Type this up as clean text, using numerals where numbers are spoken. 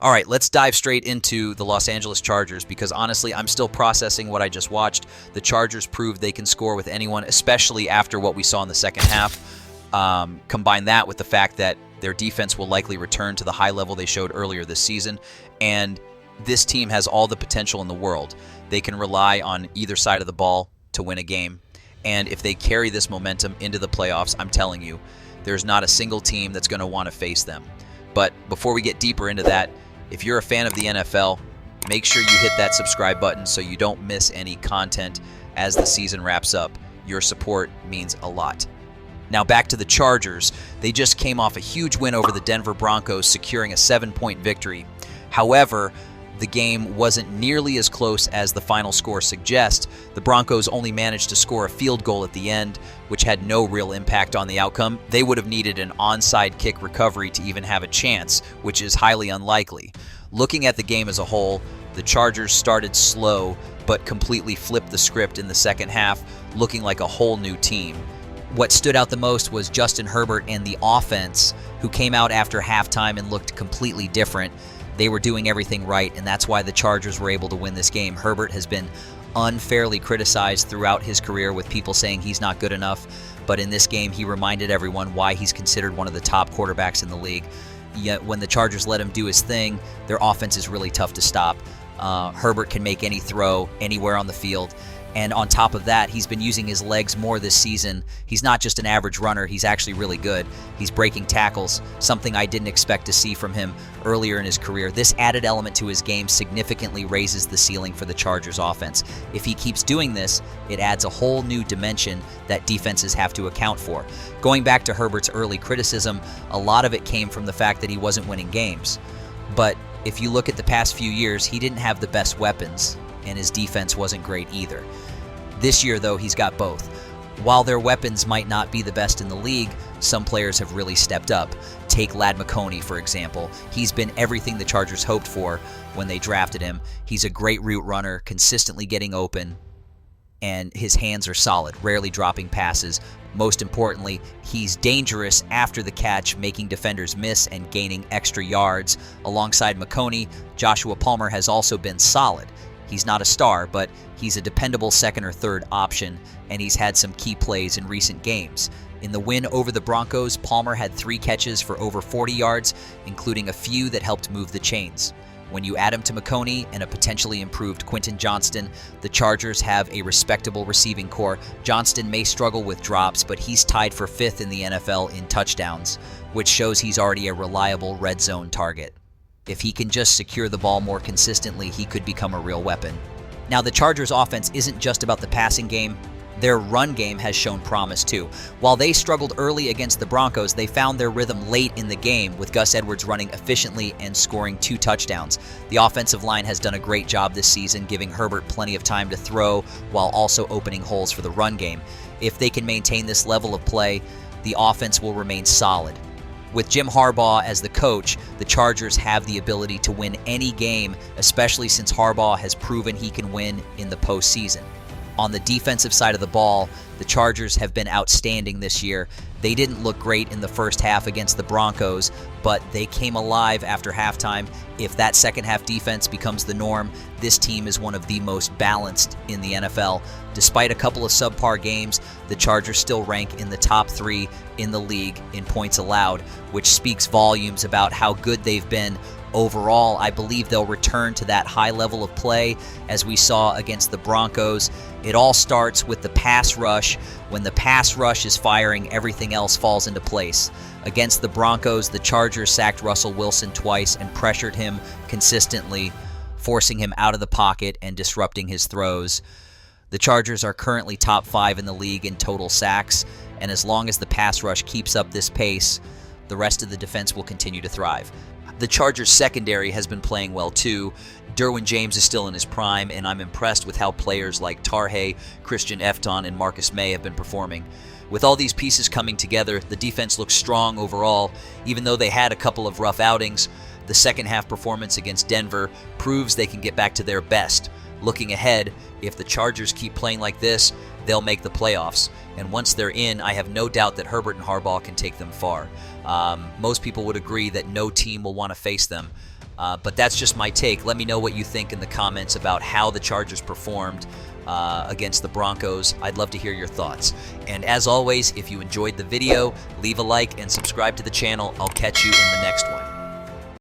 All right, let's dive straight into the Los Angeles Chargers because honestly, I'm still processing what I just watched. The Chargers proved they can score with anyone, especially after what we saw in the second half. Combine that with the fact that their defense will likely return to the high level they showed earlier this season, and this team has all the potential in the world. They can rely on either side of the ball to win a game, and if they carry this momentum into the playoffs, I'm telling you, there's not a single team that's going to want to face them. But before we get deeper into that, if you're a fan of the NFL, make sure you hit that subscribe button so you don't miss any content as the season wraps up. Your support means a lot. Now back to the Chargers. They just came off a huge win over the Denver Broncos, securing a 7-point victory. However, the game wasn't nearly as close as the final score suggests. The Broncos only managed to score a field goal at the end, which had no real impact on the outcome. They would have needed an onside kick recovery to even have a chance, which is highly unlikely. Looking at the game as a whole, the Chargers started slow, but completely flipped the script in the second half, looking like a whole new team. What stood out the most was Justin Herbert and the offense, who came out after halftime and looked completely different. They were doing everything right, and that's why the Chargers were able to win this game. Herbert has been unfairly criticized throughout his career with people saying he's not good enough, but in this game he reminded everyone why he's considered one of the top quarterbacks in the league. Yet when the Chargers let him do his thing, their offense is really tough to stop. Herbert can make any throw anywhere on the field. And on top of that, he's been using his legs more this season. He's not just an average runner, he's actually really good. He's breaking tackles, something I didn't expect to see from him earlier in his career. This added element to his game significantly raises the ceiling for the Chargers offense. If he keeps doing this, it adds a whole new dimension that defenses have to account for. Going back to Herbert's early criticism, a lot of it came from the fact that he wasn't winning games. But if you look at the past few years, he didn't have the best weapons, and his defense wasn't great either. This year, though, he's got both. While their weapons might not be the best in the league, some players have really stepped up. Take Ladd McConkey, for example. He's been everything the Chargers hoped for when they drafted him. He's a great route runner, consistently getting open, and his hands are solid, rarely dropping passes. Most importantly, he's dangerous after the catch, making defenders miss and gaining extra yards. Alongside McConkey, Joshua Palmer has also been solid. He's not a star, but he's a dependable second or third option, and he's had some key plays in recent games. In the win over the Broncos, Palmer had 3 catches for over 40 yards, including a few that helped move the chains. When you add him to McConkey and a potentially improved Quentin Johnston, the Chargers have a respectable receiving core. Johnston may struggle with drops, but he's tied for 5th in the NFL in touchdowns, which shows he's already a reliable red zone target. If he can just secure the ball more consistently, he could become a real weapon. Now, the Chargers' offense isn't just about the passing game. Their run game has shown promise too. While they struggled early against the Broncos, they found their rhythm late in the game, with Gus Edwards running efficiently and scoring 2 touchdowns. The offensive line has done a great job this season, giving Herbert plenty of time to throw while also opening holes for the run game. If they can maintain this level of play, the offense will remain solid. With Jim Harbaugh as the coach, the Chargers have the ability to win any game, especially since Harbaugh has proven he can win in the postseason. On the defensive side of the ball, the Chargers have been outstanding this year. They didn't look great in the first half against the Broncos, but they came alive after halftime. If that second half defense becomes the norm, this team is one of the most balanced in the NFL. Despite a couple of subpar games, the Chargers still rank in the top 3 in the league in points allowed, which speaks volumes about how good they've been. Overall, I believe they'll return to that high level of play as we saw against the Broncos. It all starts with the pass rush. When the pass rush is firing, everything else falls into place. Against the Broncos, the Chargers sacked Russell Wilson twice and pressured him consistently, forcing him out of the pocket and disrupting his throws. The Chargers are currently top 5 in the league in total sacks, and as long as the pass rush keeps up this pace, the rest of the defense will continue to thrive. The Chargers secondary has been playing well too. Derwin James is still in his prime, and I'm impressed with how players like Terheeb, Kristian and Marcus Maye have been performing. With all these pieces coming together, the defense looks strong overall. Even though they had a couple of rough outings, the second half performance against Denver proves they can get back to their best. Looking ahead, if the Chargers keep playing like this, they'll make the playoffs. And once they're in, I have no doubt that Herbert and Harbaugh can take them far. Most people would agree that no team will want to face them. But that's just my take. Let me know what you think in the comments about how the Chargers performed against the Broncos. I'd love to hear your thoughts. And as always, if you enjoyed the video, leave a like and subscribe to the channel. I'll catch you in the next one.